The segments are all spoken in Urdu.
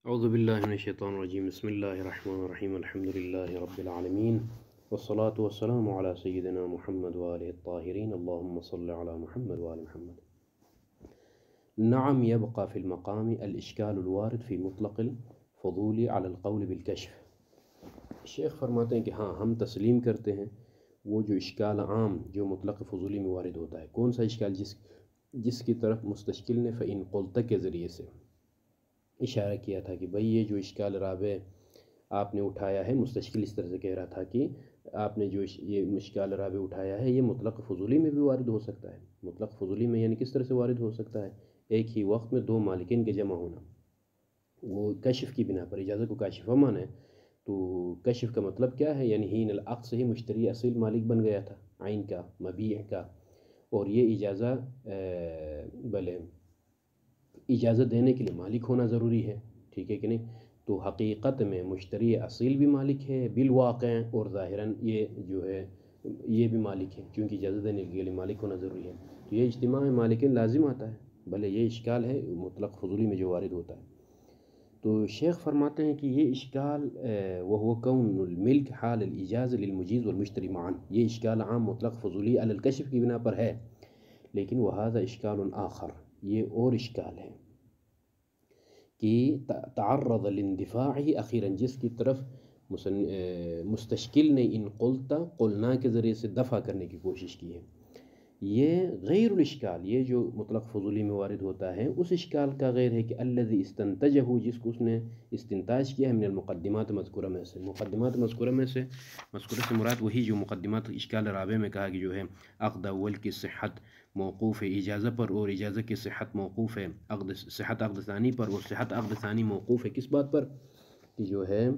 اعوذ باللہ من الشیطان الرجیم بسم اللہ الرحمن الرحیم الحمد للہ رب العالمین والصلاة والسلام علی سیدنا محمد وآلہ الطاہرین اللہم صل علی محمد وآل محمد. نعم يبقى في المقام الاشکال الوارد في مطلق الفضول على القول بالکشف. شیخ فرماتے ہیں کہ ہاں ہم تسلیم کرتے ہیں وہ جو اشکال عام جو مطلق فضولی میں وارد ہوتا ہے. کون سا اشکال؟ جس کی طرف مستشکل نے فإن قلت کے ذریعے سے اشارہ کیا تھا کہ بھئی یہ جو اشکال رابع آپ نے اٹھایا ہے، مستشکل اس طرح سے کہہ رہا تھا کہ آپ نے جو یہ اشکال رابع اٹھایا ہے یہ مطلق فضولی میں بھی وارد ہو سکتا ہے. مطلق فضولی میں یعنی کس طرح سے وارد ہو سکتا ہے؟ ایک ہی وقت میں دو مالکین کے جمع ہونا، وہ کشف کی بنا پر. اجازت کو کاشفہ مانا ہے تو کشف کا مطلب کیا ہے؟ یعنی ہین العقد سے ہی مشتری اصیل مالک بن گیا تھا عین کا، مبیع کا، اور یہ اجازت دینے کے لیے مالک ہونا ضروری ہے. ٹھیک ہے کہ نہیں؟ تو حقیقت میں مشتری اصیل بھی مالک ہے بالواقع، اور ظاہراً یہ جو ہے یہ بھی مالک ہے کیونکہ اجازت دینے کے لیے مالک ہونا ضروری ہے. تو یہ اجتماع مالکین لازم آتا ہے، بھلے یہ اشکال ہے مطلق فضولی میں جو وارد ہوتا ہے. تو شیخ فرماتے ہیں کہ یہ اشکال وہو کون الملک حال الاجاز للمجیز والمشتری معا، یہ اشکال عام مطلق فضولی علی الکشف کی بنا پر ہے. لیکن وہذا اشکال آخر، یہ اور اشکال ہے کہ تعرض الاندفاع اخیراً، جس کی طرف مستشکل نے ان قلنا کے ذریعے سے دفع کرنے کی کوشش کی ہے. یہ غیر الاشکال، یہ جو مطلق فضولی میں وارد ہوتا ہے اس اشکال کا غیر ہے کہ الذی استنتجہ، جس کو اس نے استنتاج کیا ہے من المقدمات مذکورہ میں سے. مقدمات مذکورہ سے مراد وہی جو مقدمات اشکال رابع میں کہا کہ جو ہے عقد اول کی صحت موقوف ہے اجازہ پر، اور اجازہ کی صحت موقوف ہے صحت عقد ثانی پر، اور صحت عقد ثانی موقوف ہے کس بات پر؟ کہ جو ہے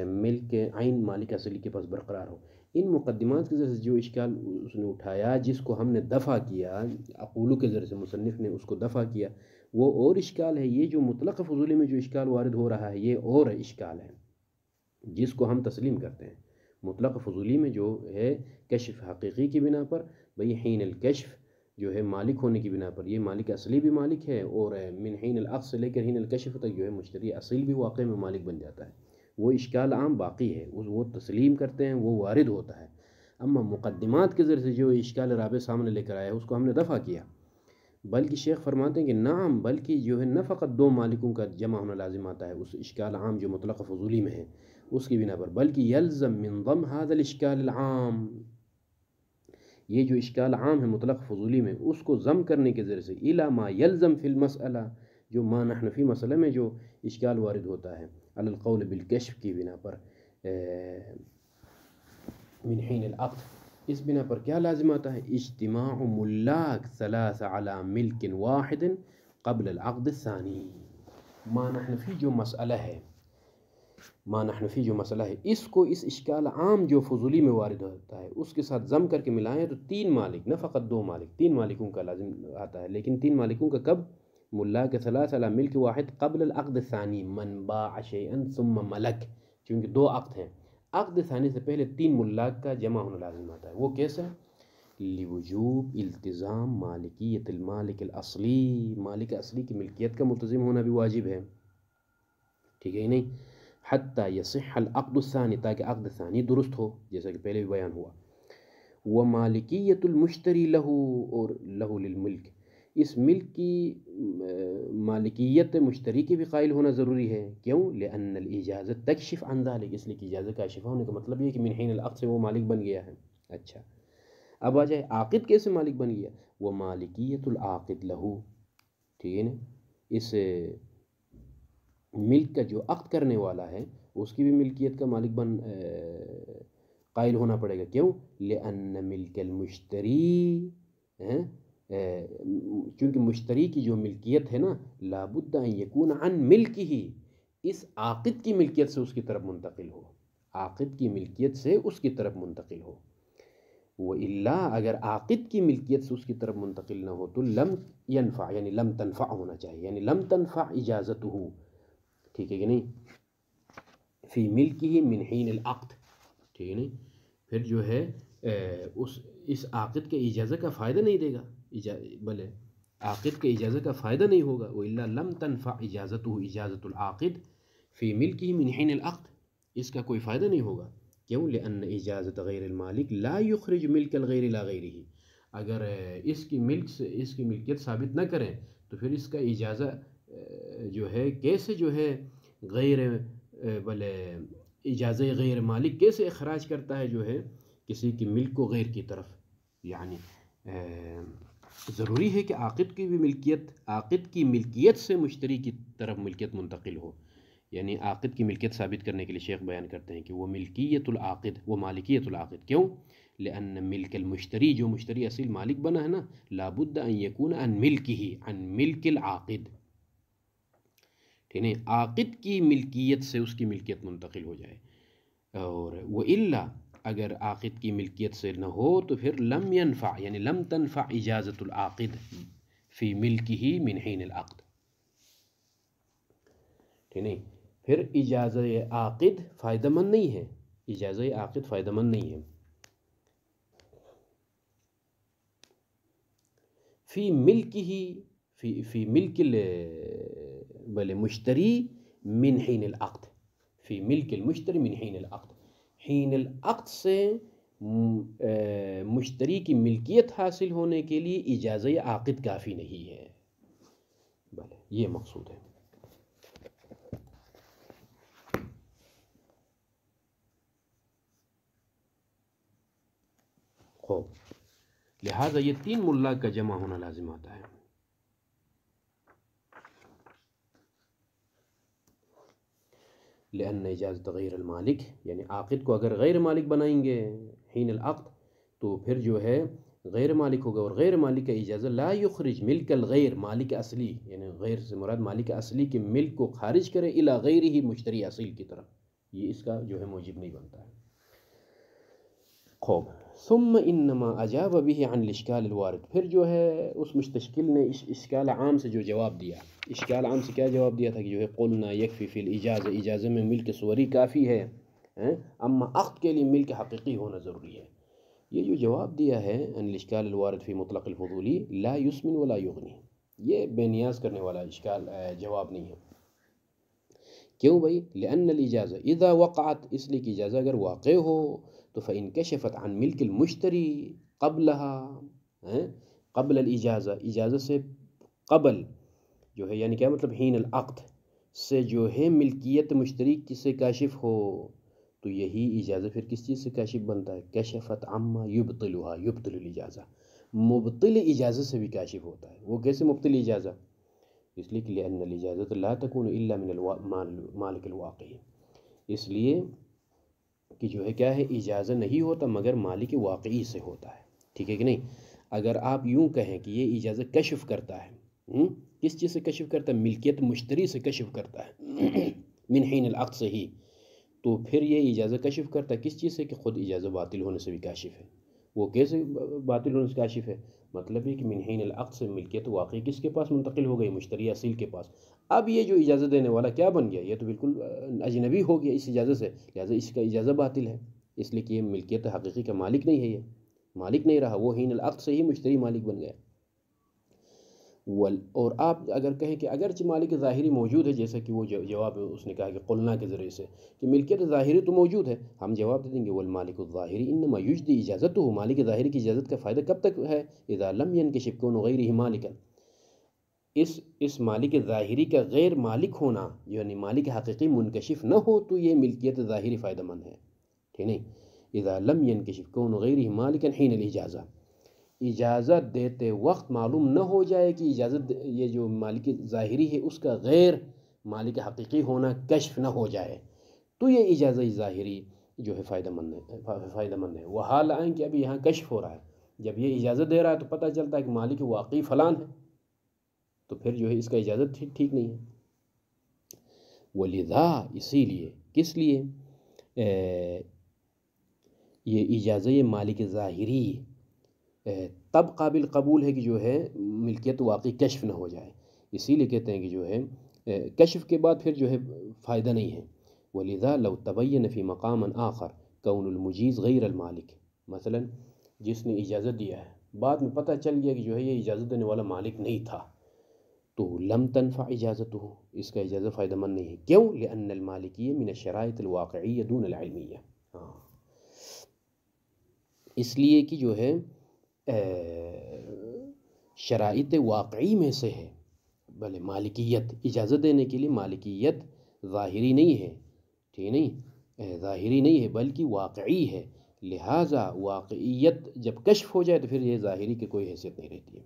ملک عین مالک اصلی کے پاس برقرار ہو. ان مقدمات کے ذریعے سے جو اشکال اس نے اٹھایا، جس کو ہم نے دفع کیا، اقولو کے ذریعے سے مصنف نے اس کو دفع کیا، وہ اور اشکال ہے. یہ جو مطلق فضولی میں جو اشکال وارد ہو رہا ہے یہ اور اشکال ہے جس کو ہم تسلیم کرتے ہیں. مطلق فضولی میں جو ہے کشف حقیقی کی بنا پر، بھئی حین الکشف جو ہے مالک ہونے کی بنا پر یہ مالک اصلی بھی مالک ہے، اور من حین العقد سے لے کر حین الکشف تک جو ہے مشتری اصیل بھی واقع میں مالک بن جاتا ہے. وہ اشکال عام باقی ہے، وہ تسلیم کرتے ہیں، وہ وارد ہوتا ہے. اما مقدمات کے ذریعے سے جو اشکال رابع سامنے لے کر آیا اس کو ہم نے دفع کیا. بلکہ شیخ فرماتے ہیں کہ نعم، بلکہ جو ہے نہ فقط دو مالکوں کا جمع ہونا لازم آتا ہے اس اشکال عام جو مطلق فضولی میں ہے اس کی بنا پر، بلکہ یلزم من ضم هذا الاشکال العام، یہ جو اشکال عام ہے مطلق فضولی میں اس کو ضم کرنے کے ذریعے سے الی ما یلزم فی المسئلہ، جو ما نحن فی مسئلہ میں جو اشکال وارد ہوتا ہے علی القول بالکشف کی بنا پر من حین العقد، اس بنا پر کیا لازم آتا ہے؟ اجتماع ملاک ثلاث علی ملک واحد قبل العقد الثانی. ما نحن فی جو مسئلہ ہے اس کو اس اشکال عام جو فضولی میں وارد ہوتا ہے اس کے ساتھ ضم کر کے ملائیں تو تین مالک، نہ فقط دو مالک، تین مالکوں کا لازم آتا ہے. لیکن تین مالکوں کا کب؟ ملاک ثلاث علی ملک واحد قبل العقد الثانی، من باع شیئا ثم ملک، چونکہ دو عقد ہیں، عقد ثانی سے پہلے تین ملاک کا جمع ہونا لازم آتا ہے. وہ کیسا؟ لوجوب التزام مالکیت المالک الاصلی، مالک اصلی کی ملکیت کا ملتزم ہونا بھی واجب ہے. ٹھیک ہے ہی نہیں؟ حتی یصح العقد الثانی، تاکہ عقد ثانی درست ہو جیسا کہ پہلے بھی بیان ہوا. ومالکیت المشتری لہو، اور لہو للملک، اس ملک کی مالکیت مشتری کی بھی قائل ہونا ضروری ہے. کیوں؟ لأن الاجازت تکشف عن ذلک، اس لیے کہ اجازت کاشفہ ہونے کا مطلب یہ کہ من حین العقد سے وہ مالک بن گیا ہے. اچھا اب آ جائے عاقد کیسے مالک بن گیا؟ وہ مالکیت العاقد لہو، ٹھیک ہے نا؟ اس ملک کا جو عقد کرنے والا ہے اس کی بھی ملکیت کا مالک قائل ہونا پڑے گا. کیوں؟ لأن ملک المشتری، چونکہ مشتری کی جو ملکیت ہے نا لابد ان یکون عن ملکہ، اس عاقد کی ملکیت سے اس کی طرف منتقل ہو، عاقد کی ملکیت سے اس کی طرف منتقل ہو. وَإِلَّا، اگر عاقد کی ملکیت سے اس کی طرف منتقل نہ ہو تو لم ینفع، یعنی لم تنفع ہونا چاہیے، یعنی لم تنفع اجازتہ، ٹھیک ہے کہ نہیں، فی ملکہ من حین العقد، ٹھیک ہے نہیں؟ پھر جو ہے اس عاقد کے اجازت کا فائدہ نہیں دے گا، عاقد کے اجازت کا فائدہ نہیں ہوگا. وَإِلَّا لَمْ تَنْفَعْ اجازتہ اجازت العاقد فی ملکہ من حین العقد، اس کا کوئی فائدہ نہیں ہوگا. کیوں؟ لأن اجازت غیر المالک لا یخرج ملک الغیر الی غیرہ. اگر اس کی ملکیت ثابت نہ کریں تو پھر اس کا اجازہ جو ہے کیسے جو ہے غیر بلے اجازہ غیر مالک کیسے اخراج کرتا ہے جو ہے کسی کی ملک کو غیر کی طرف. یعنی ضروری ہے کہ عاقد کی ملکیت سے مشتری کی طرف ملکیت منتقل ہو. یعنی عاقد کی ملکیت ثابت کرنے کے لیے شیخ بیان کرتے ہیں کہ وہ ملکیت العاقد و مالکیت العاقد. کیوں؟ لأن ملک المشتری، جو مشتری اصل مالک بنا ہے نا، لابد ان یکون عن ملکہ، عن ملک العاقد. ٹھیک ہے، عاقد کی ملکیت سے اس کی ملکیت منتقل ہو جائے. اور وإلا اگر عاقد کی ملکیت سے نہ ہو تو پھر لم ينفع، یعنی لم تنفع اجازت العاقد فی ملکہ من حین العقد. ٹھیک ہے، پھر اجازہ عاقد فائدہ مند نہیں ہے، اجازہ عاقد فائدہ مند نہیں ہے. فی ملکہ، فی ملک بلے مشتری من حین العقد، فی ملک المشتری من حین العقد. حین العقد سے مشتری کی ملکیت حاصل ہونے کے لیے اجازہ عاقد کافی نہیں ہے. بلے یہ مقصود ہے. لہٰذا یہ 3 ملا کا جمع ہونا لازم آتا ہے. لأن اجازت غیر المالک، یعنی عاقد کو اگر غیر مالک بنائیں گے حین العقد تو پھر جو ہے غیر مالک ہوگا، اور غیر مالک کا اجازہ لا یخرج ملک الغیر، مالک اصلی، یعنی غیر سے مراد مالک اصلی کے ملک کو خارج کرے الی غیرہ، مشتری اصیل کی طرف. یہ اس کا جو ہے موجب نہیں بنتا ہے. خوب. ثم انما اجاب به عن الاشکال الوارد، پھر جو ہے اس مستشکل نے اشکال عام سے جو جواب دیا. اشکال عام سے کیا جواب دیا تھا کہ جو ہے قلنا یکفی فی الاجازہ، اجازہ میں ملک صوری کافی ہے، اما عقد کے لیے ملک حقیقی ہونا ضروری ہے. یہ جو جواب دیا ہے ان الاشکال الوارد فی مطلق الفضولی لا یسمن ولا یغنی، یہ بے نیاز کرنے والا اشکال جواب نہیں ہے. کیوں بھائی؟ لأن الاجازہ اذا وقعت، اس لیے کہ اجازہ اگر واقع ہو تو فإن کشفت عن ملک المشتری قبلها، قبل الاجازہ، اجازہ سے قبل جو ہے، یعنی کیا مطلب حین العقد سے جو ہے ملکیت مشتری سے کاشف ہو، تو یہی اجازہ پھر کس چیز سے کاشف بنتا ہے؟ کشفت عما یبطلها، یبطل الاجازہ، مبطل اجازہ سے بھی کاشف ہوتا ہے. وہ کیسے مبطل اجازہ؟ اس لیے کہ لأن الاجازہ لا تكون الا من المالک الواقعی، اس لیے کہ جو ہے کیا ہے، اجازہ نہیں ہوتا مگر مالک واقعی سے ہوتا ہے. ٹھیک ہے کہ نہیں؟ اگر آپ یوں کہیں کہ یہ اجازہ کشف کرتا ہے، کس چیز سے کشف کرتا ہے؟ ملکیت مشتری سے کشف کرتا ہے من حین العقد سے ہی، تو پھر یہ اجازہ کشف کرتا ہے کس چیز سے؟ کہ خود اجازہ باطل ہونے سے بھی کاشف ہے. وہ کیسے باطل ہونے سے کاشف ہے؟ مطلب ہے کہ من حین العقد سے ملکیت واقعی کس کے پاس منتقل ہو گئی؟ مشتری اصیل کے پاس. اب یہ جو اجازہ دینے والا کیا بن گیا؟ یہ تو بالکل اجنبی ہو گیا اس اجازہ سے، لہٰذا اس کا اجازہ باطل ہے. اس لیے کہ یہ ملکیت حقیقی کا مالک نہیں ہے، یہ مالک نہیں رہا، وہ حین العقد سے ہی مشتری مالک بن گیا. اور آپ اگر کہیں کہ اگرچہ مالک ظاہری موجود ہے، جیسا کہ وہ جواب اس نے کہا کہ قلنا کے ذریعے سے کہ ملکیت ظاہری تو موجود ہے، ہم جواب دے دیں گے والمالک الظاہری انما یجدی اجازتہ، مالک ظاہری کی اجازت کا فائدہ کب تک ہے؟ اذا لم ينکشف کون غیرہ مالکا، اس مالک ظاہری کا غیر مالک ہونا، یعنی مالک حقیقی منکشف نہ ہو تو یہ ملکیت ظاہری فائدہ مند ہے. ٹھیک نہیں؟ اذا لم ينکشف کون غیرہ مالکا حین الاجازہ، اجازت دیتے وقت معلوم نہ ہو جائے کہ اجازت یہ جو مالک ظاہری ہے اس کا غیر مالک حقیقی ہونا کشف نہ ہو جائے تو یہ اجازہ ظاہری جو ہے فائدہ مند ہے. وہ حال آئیں کہ ابھی یہاں کشف ہو رہا ہے، جب یہ اجازت دے رہا ہے تو پتہ چلتا ہے کہ مالک واقعی فلان ہے، تو پھر جو ہے اس کا اجازت ٹھیک نہیں ہے. ولذا، اسی لیے، کس لیے یہ اجازہ مالک ظاہری تب قابل قبول ہے کہ جو ہے ملکیت واقعی کشف نہ ہو جائے. اسی لیے کہتے ہیں کہ جو ہے کشف کے بعد پھر جو ہے فائدہ نہیں ہے. ولذا لو تبین فی مقام آخر کون المجیز غیر المالک، مثلا جس نے اجازت دیا ہے بعد میں پتہ چل گیا کہ جو ہے یہ اجازت دینے والا مالک نہیں تھا، تو لم تنفع اجازت ہو، اس کا اجازت فائدہ مند نہیں ہے. کیوں؟ لأن المالکیہ من الشرائط الواقعیہ دون العلمیہ. ہاں، اس لیے کہ جو ہے شرائط واقعی میں سے ہے. بھلے مالکیت اجازت دینے کے لیے مالکیت ظاہری نہیں ہے، ٹھیک نہیں، ظاہری نہیں ہے بلکہ واقعی ہے. لہٰذا واقعیت جب کشف ہو جائے تو پھر یہ ظاہری کی کوئی حیثیت نہیں رہتی ہے.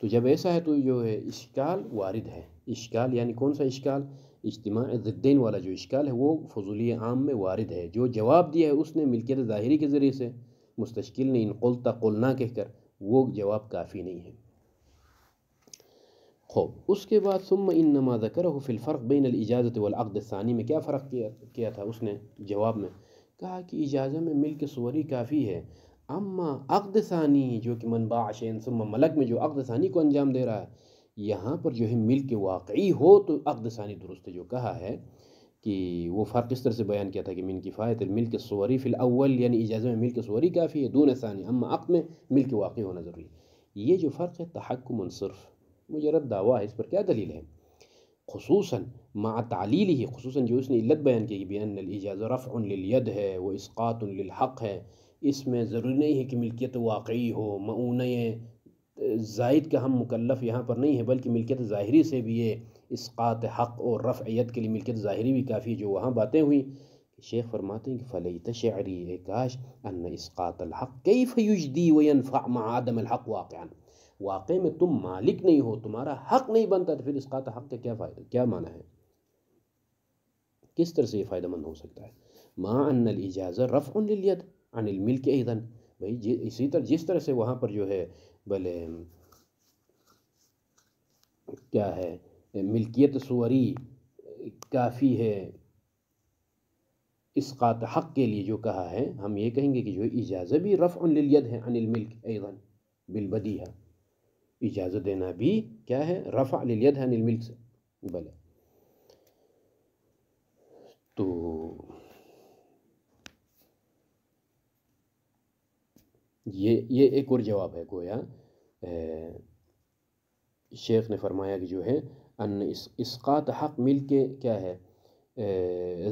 تو جب ایسا ہے تو جو ہے اشکال وارد ہے. اشکال یعنی کون سا اشکال؟ اجتماع ضدین والا جو اشکال ہے وہ فضولی عام میں وارد ہے. جو جواب دیا ہے اس نے ملکیت ظاہری کے ذریعے سے، مستشکل نے ان قلت قلنا کہہ کر، وہ جواب کافی نہیں ہے. خوب، اس کے بعد ثم انما ذکرہ فی الفرق بین الاجازت والعقد الثانی میں کیا فرق کیا تھا اس نے جواب میں؟ کہا کہ اجازہ میں ملک صوری کافی ہے، اما عقد ثانی جو کہ من باع شیئا ثم ملک میں جو عقد ثانی کو انجام دے رہا ہے، یہاں پر جو ہے ملک واقعی ہو تو عقد ثانی درست ہے. جو کہا ہے کہ وہ فرق اس طرح سے بیان کیا تھا کہ من کفایت الملک الصوری فی الاول، یعنی اجازہ میں ملک صوری کافی ہے دون ثانی، اما عقد میں ملک واقعی ہونا ضروری ہے. یہ جو فرق ہے تحکم صرف مجرد دعویٰ ہے، اس پر کیا دلیل ہے؟ خصوصاً مع تعلیل ہی، خصوصاً جو اس نے علت بیان کی کہ بأن الاجازہ رفع للید ہے و اسقاط للحق ہے. اس میں ضروری نہیں ہے کہ ملکیت واقعی ہو، معونہ زائد کا ہم مکلف یہاں پر نہیں ہے، بلکہ ملکیت ظاہری سے بھی ہے. اسقاط حق اور رفع ید کے لیے ملکیت ظاہری بھی کافی ہے. جو وہاں باتیں ہوئیں، شیخ فرماتے ہیں کہ فلیت شعری، اے کاش، ان اسقاط الحق کیف یجدی وینفع مع عدم الحق واقعا. واقع میں تم مالک نہیں ہو، تمہارا حق نہیں بنتا، تو پھر اسقاط حق کا کیا فائدہ، کیا معنی ہے؟ کس طرح سے یہ فائدہ مند ہو سکتا ہے؟ مع ان الاجازہ رفع للید عن الملک ایضا. بھائی اسی طرح جس طرح سے وہاں پر جو ہے بھلے کیا ہے ملکیت صوری کافی ہے اسقاط حق کے لیے جو کہا ہے، ہم یہ کہیں گے کہ جو اجازہ بھی رفع للید ہے عن الملک ایضا بالبدیہہ. اجازت دینا بھی کیا ہے؟ رفع للید ہے عن الملک سے. بلے تو یہ ایک اور جواب ہے. گویا شیخ نے فرمایا کہ جو ہے ان اسقاط حق مل کے کیا ہے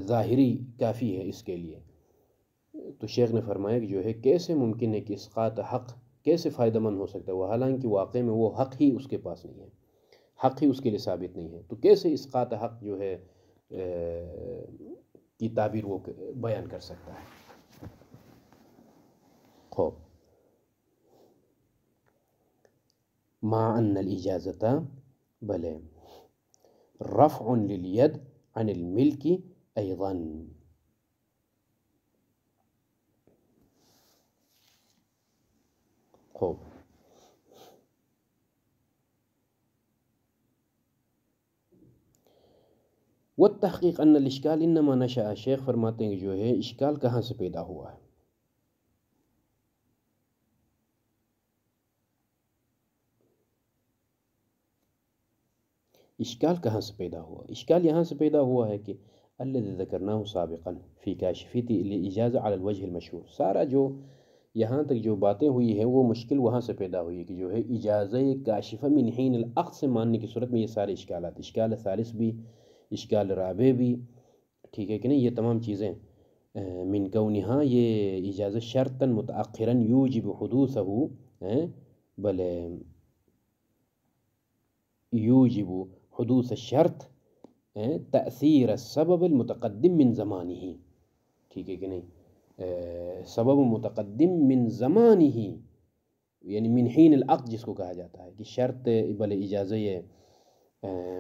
ظاہری کافی ہے اس کے لیے. تو شیخ نے فرمایا کہ جو ہے کیسے ممکن ہے کہ اسقاط حق کیسے فائدہ مند ہو سکتا ہے، وہ حالانکہ واقع میں وہ حق ہی اس کے پاس نہیں ہے، حق ہی اس کے لیے ثابت نہیں ہے. تو کیسے اسقاط حق جو ہے کی تعبیر وہ بیان کر سکتا ہے؟ خوب، مع ان الاجازت بلے رفع للید عن الملک ایضا. خوب، والتحقیق ان الاشکال انما نشأ، شیخ فرماتے ہیں کہ جو ہے اشکال کہاں سے پیدا ہوا ہے؟ اشکال کہاں سے پیدا ہوا؟ اشکال یہاں سے پیدا ہوا ہے کہ الذی ذکرناہ سابقا فی کاشفیۃ الاجازہ علی الوجہ المشہور. سارا جو یہاں تک جو باتیں ہوئی ہیں وہ مشکل وہاں سے پیدا ہوئی ہے کہ جو ہے اجازہ کاشفہ من حین العقد سے ماننے کی صورت میں یہ سارے اشکالات، اشکال ثالث بھی، اشکال رابع بھی، ٹھیک ہے کہ نہیں، یہ تمام چیزیں من کونہا یہ اجازہ شرطا متأخرا یوجب حدوثہ بل یوجب حدوث الشرط تأثیر السبب المتقدم من زمانہ. ٹھیک ہے کہ نہیں، سبب متقدم من زمانہ یعنی من حین العقد جس کو کہا جاتا ہے کہ شرط بلے اجازہ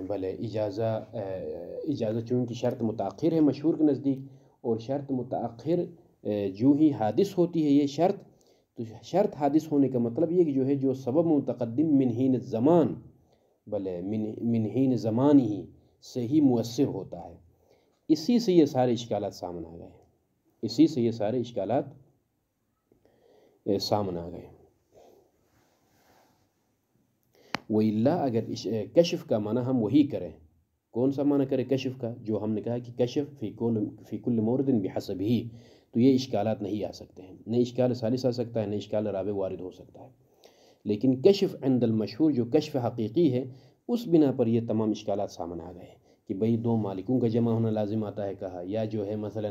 بلے اجازہ چونکہ شرط متأخر ہے مشہور کے نزدیک، اور شرط متأخر جو ہی حادث ہوتی ہے یہ شرط، تو شرط حادث ہونے کا مطلب یہ کہ جو ہے جو سبب متقدم من حین الزمان بلے من حین زمان ہی سے ہی مؤثر ہوتا ہے. اسی سے یہ سارے اشکالات سامنے آ گئے، اسی سے یہ سارے اشکالات سامنے آ گئے. وَإِلَّا اگر کشف کا معنی ہم وہی کریں، کون سا معنی کرے کشف کا؟ جو ہم نے کہا کہ کشف فی کل مورد بحسب ہی، تو یہ اشکالات نہیں آ سکتے ہیں، نہ اشکال ثالث آ سکتا ہے، نہ اشکال رابع وارد ہو سکتا ہے. لیکن کشف عند المشہور جو کشف حقیقی ہے اس بنا پر یہ تمام اشکالات سامنے آ گئے کہ بھئی دو مالکوں کا جمع ہونا لازم آتا ہے کہا، یا جو ہے مثلا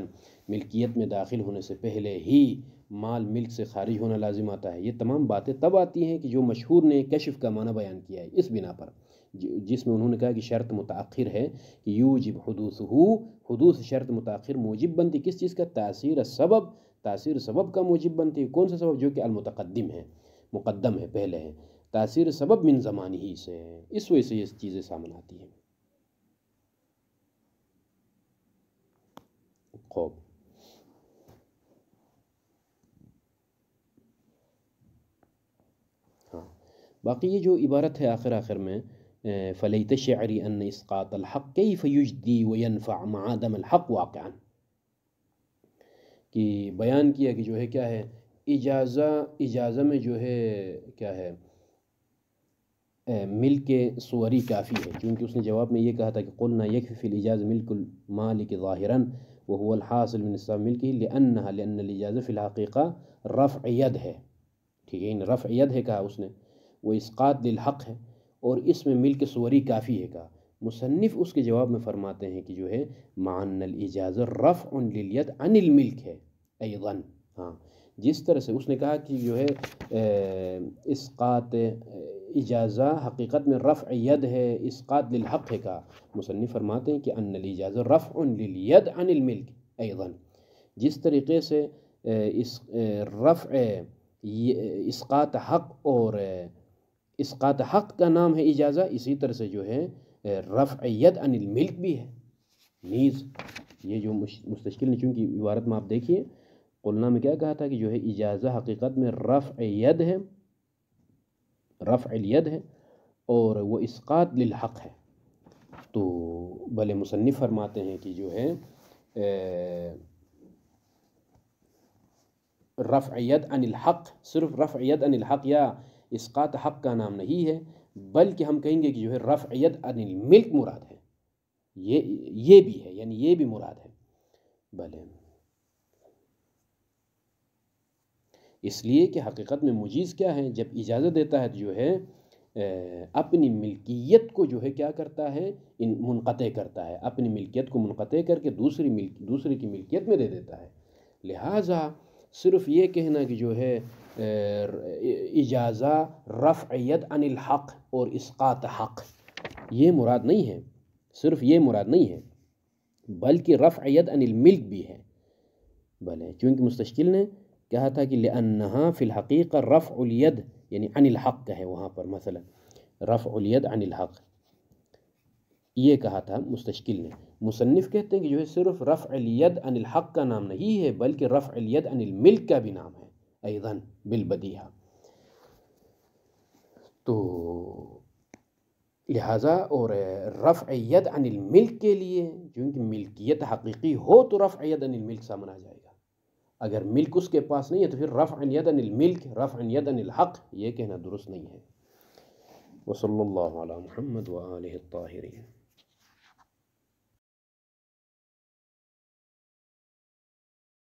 ملکیت میں داخل ہونے سے پہلے ہی مال ملک سے خارج ہونا لازم آتا ہے۔ یہ تمام باتیں تب آتی ہیں کہ جو مشہور نے کشف کا معنی بیان کیا ہے اس بنا پر، جس میں انہوں نے کہا کہ شرط متأخر ہے کہ یوجب حدوث شرط متأخر موجب بنتی کس چیز کا؟ تاثیر سبب کا موجب بنتی۔ کون سا سبب؟ جو کہ المتقدم ہے، مقدم ہے، پہلے ہے۔ تاثیر سبب من زمان ہی سے ہے، اس وجہ سے یہ چیزیں سامنے آتی ہیں۔ خوب ہاں، باقی یہ جو عبارت ہے آخر میں فلیت شعری ان اسقاط الحق کیف یجدی وینفع مع عدم الحق واقعا، کہ بیان کیا کہ جو ہے کیا ہے اجازہ میں جو ہے کیا ہے ملک صوری کافی ہے، کیونکہ اس نے جواب میں یہ کہا تھا کہ قلنا یکفی فی الاجاز ملک المالک ظاہرا وهو الحاصل من نصاب ملکہ لأن الاجازہ فی الحقیقہ رفع ید ہے، ٹھیک ہے، رفع ید ہے کہا اس نے، وہ اسقاط للحق ہے، اور اس میں ملک صوری کافی ہے کہا۔ مصنف اس کے جواب میں فرماتے ہیں کہ جو ہے مع ان الاجازہ رفع للید عن الملک ہے ایضا، ہاں، جس طرح سے اس نے کہا کہ جو ہے اسقاط اجازہ حقیقت میں رفع ید ہے، اسقاط للحق ہے کہا، مصنف فرماتے ہیں کہ ان الاجازہ رفع للید عن الملک ایضا، جس طریقے سے رفع اسقاط حق اور اسقاط حق کا نام ہے اجازہ، اسی طرح سے جو ہے رفع ید عن الملک بھی ہے نیز۔ یہ جو مستشکل نے چونکہ عبارت میں آپ دیکھیے قلنا میں کیا کہا تھا کہ جو ہے اجازہ حقیقت میں رفع ید ہے، رفع الید ہے، اور وہ اسقاط للحق ہے، تو بھلے مصنف فرماتے ہیں کہ جو ہے رفع ید عن الحق صرف رفع ید عن الحق یا اسقاط حق کا نام نہیں ہے، بلکہ ہم کہیں گے کہ جو ہے رفع ید عن الملک مراد ہے، یہ بھی ہے، یعنی یہ بھی مراد ہے، بھلے اس لیے کہ حقیقت میں مجیز کیا ہے، جب اجازت دیتا ہے تو جو ہے اپنی ملکیت کو جو ہے کیا کرتا ہے، منقطع کرتا ہے، اپنی ملکیت کو منقطع کر کے دوسری کی ملکیت میں دے دیتا ہے۔ لہٰذا صرف یہ کہنا کہ جو ہے اجازہ رفع ید عن الحق اور اسقاط حق یہ مراد نہیں ہے، صرف یہ مراد نہیں ہے، بلکہ رفع ید عن الملک بھی ہے، بھلے چونکہ مستشکل نے کہا تھا کہ لأنہا فی الحقیقہ رفع الید یعنی عن الحق کا ہے، وہاں پر مثلا رفع الید عن الحق یہ کہا تھا مستشکل نے، مصنف کہتے ہیں کہ جو ہے صرف رفع الید عن الحق کا نام نہیں ہے بلکہ رفع الید عن الملک کا بھی نام ہے ایضاً بالبدیہہ، تو لہٰذا اور رفع ید عن الملک کے لیے چونکہ ملکیت حقیقی ہو تو رفع ید عن الملک سامنا جائے گا، اگر ملک اس کے پاس نہیں ہے تو پھر رفع ید عن الملک رفع ید عن الحق یہ کہنا درست نہیں ہے۔ وصلی اللہ علی محمد وآلہ الطاہرین۔